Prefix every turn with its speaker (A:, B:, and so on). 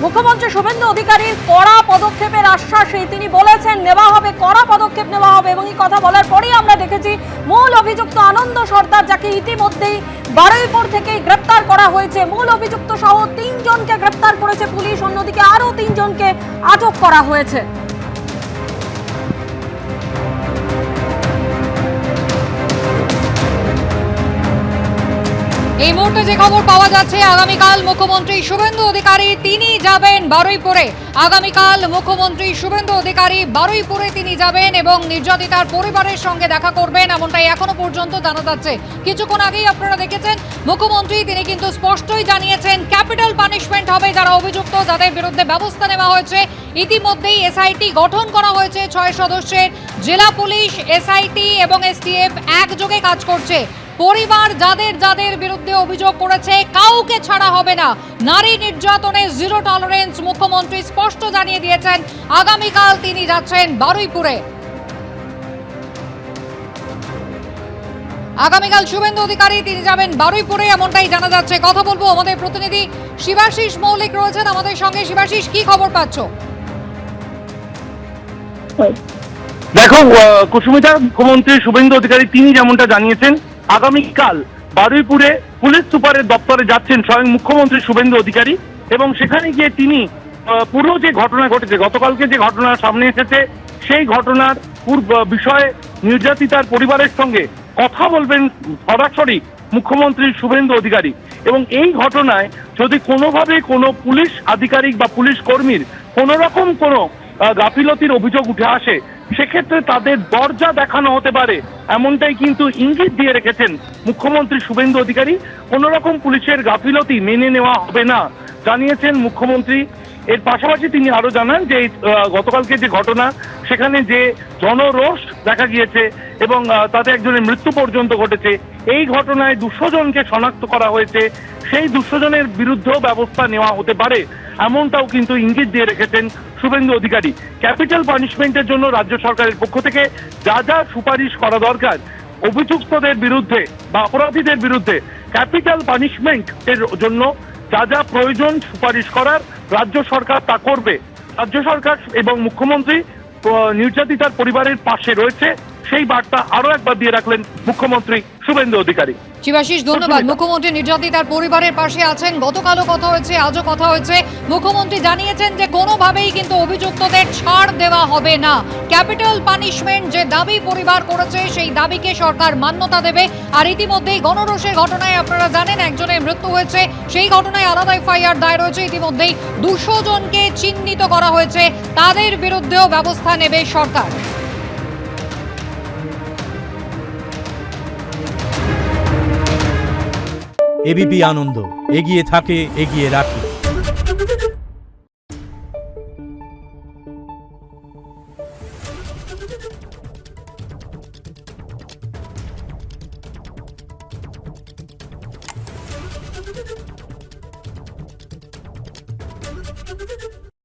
A: মুখ্যমন্ত্রী শুভেন্দু অধিকারীর কড়া পদক্ষেপের আশ্বাসে তিনি বলেছেন নেওয়া হবে, কড়া পদক্ষেপ নেওয়া হবে। এবং এই কথা বলার পরেই আমরা দেখেছি মূল অভিযুক্ত আনন্দ সর্দার, যাকে ইতিমধ্যেই বারুইপুর থেকে গ্রেপ্তার করা হয়েছে, মূল অভিযুক্ত সহ 3 জনকে গ্রেপ্তার করেছে পুলিশ, অন্যদিকে আরো 3 জনকে আটক করা হয়েছে।
B: এই মুহূর্তে যে খবর পাওয়া যাচ্ছে, আগামীকাল মুখ্যমন্ত্রী শুভেন্দু অধিকারী তিনি যাবেন বারুইপুরে। আগামীকাল মুখ্যমন্ত্রী শুভেন্দু অধিকারী বারুইপুরে তিনি যাবেন এবং নির্যাতিতার পরিবারের সঙ্গে দেখা করবেন, এমনটাই এখনো পর্যন্ত জানা যাচ্ছে। কিছুক্ষণ আগেই আপনারা দেখেছেন মুখ্যমন্ত্রী তিনি কিন্তু স্পষ্টই জানিয়েছেন ক্যাপিটাল পানিশমেন্ট হবে যারা অভিযুক্ত, যাদের বিরুদ্ধে ব্যবস্থা নেওয়া হয়েছে। ইতিমধ্যেই এসআইটি গঠন করা হয়েছে 6 সদস্যের। জেলা পুলিশ, এসআইটি এবং এসটিএফ একযোগে কাজ করছে। পরিবার যাদের যাদের বিরুদ্ধে অভিযোগ করেছে কাউকে ছাড়া হবে না। নারী নির্যাতনে জিরো টলারেন্স মুখ্যমন্ত্রী স্পষ্ট জানিয়ে দিয়েছেন। আগামীকাল তিনি যাচ্ছেন বারুইপুরে। আগামীকাল শুভেন্দু অধিকারী তিনি যাবেন বারুইপুরে, এমনটাই জানা যাচ্ছে। কথা বলবো আমাদের প্রতিনিধি শিবাশিস মৌলিক রয়েছেন আমাদের সঙ্গে। শিবাশিস, কি খবর পাচ্ছ?
C: দেখো কুসুমিতা, মুখ্যমন্ত্রী শুভেন্দু অধিকারী তিনি যেমনটা জানিয়েছেন আগামীকাল বারুইপুরে পুলিশ সুপারের দপ্তরে যাচ্ছেন স্বয়ং মুখ্যমন্ত্রী শুভেন্দু অধিকারী। এবং সেখানে গিয়ে তিনি পুরো যে ঘটনা ঘটেছে, গতকালকে যে ঘটনা সামনে এসেছে, সেই ঘটনার বিষয়ে নির্যাতিতার পরিবারের সঙ্গে কথা বলবেন সরাসরি মুখ্যমন্ত্রী শুভেন্দু অধিকারী। এবং এই ঘটনায় যদি কোনোভাবে কোনো পুলিশ আধিকারিক বা পুলিশ কর্মীর কোনো রকম কোনো গাফিলতির অভিযোগ উঠে আসে, সেক্ষেত্রে তাদের দরজা দেখানো হতে পারে, এমনটাই কিন্তু ইঙ্গিত দিয়ে রেখেছেন মুখ্যমন্ত্রী শুভেন্দু অধিকারী। কোন রকম পুলিশের গাফিলতি মেনে নেওয়া হবে না জানিয়েছেন মুখ্যমন্ত্রী। এর পাশাপাশি তিনি আরো জানান যে গতকালকে যে ঘটনা, সেখানে যে জনরোষ দেখা গিয়েছে এবং তাতে একজনের মৃত্যু পর্যন্ত ঘটেছে, এই ঘটনায় 200 জনকে শনাক্ত করা হয়েছে, সেই 200 জনের বিরুদ্ধেও ব্যবস্থা নেওয়া হতে পারে, এমনটাও কিন্তু ইঙ্গিত দিয়ে রেখেছেন শুভেন্দু অধিকারী। ক্যাপিটাল পানিশমেন্টের জন্য রাজ্য সরকারের পক্ষ থেকে যা যা সুপারিশ করা দরকার, অভিযুক্তদের বিরুদ্ধে বা অপরাধীদের বিরুদ্ধে ক্যাপিটাল পানিশমেন্টের জন্য যা যা প্রয়োজন সুপারিশ করার, রাজ্য সরকার তা করবে। রাজ্য সরকার এবং মুখ্যমন্ত্রী নির্যাতিতার পরিবারের পাশে রয়েছে, সেই বার্তা আরো একবার দিয়ে রাখলেন মুখ্যমন্ত্রী শুভেন্দু অধিকারী।
B: শিবাশিস, ধন্যবাদ। মুখ্যমন্ত্রী নির্যাতিতার পরিবারের পাশে আছেন, গতকালও কথা হয়েছে, আজও কথা হয়েছে। মুখ্যমন্ত্রী জানিয়েছেন যে কোনোভাবেই কিন্তু অভিযুক্তদের ছাড় দেওয়া হবে না। ক্যাপিটাল পানিশমেন্ট যে দাবি পরিবার করেছে, সেই দাবিকে সরকার মান্যতা দেবে। আর ইতিমধ্যেই গণরোষের ঘটনায় আপনারা জানেন একজনের মৃত্যু হয়েছে, সেই ঘটনায় আলাদা এফআইআর দায়ের হয়েছে। ইতিমধ্যেই 200 জনকে চিহ্নিত করা হয়েছে, তাদের বিরুদ্ধেও ব্যবস্থা নেবে সরকার।
D: এবিপি আনন্দ, এগিয়ে থাকে, এগিয়ে রাখে।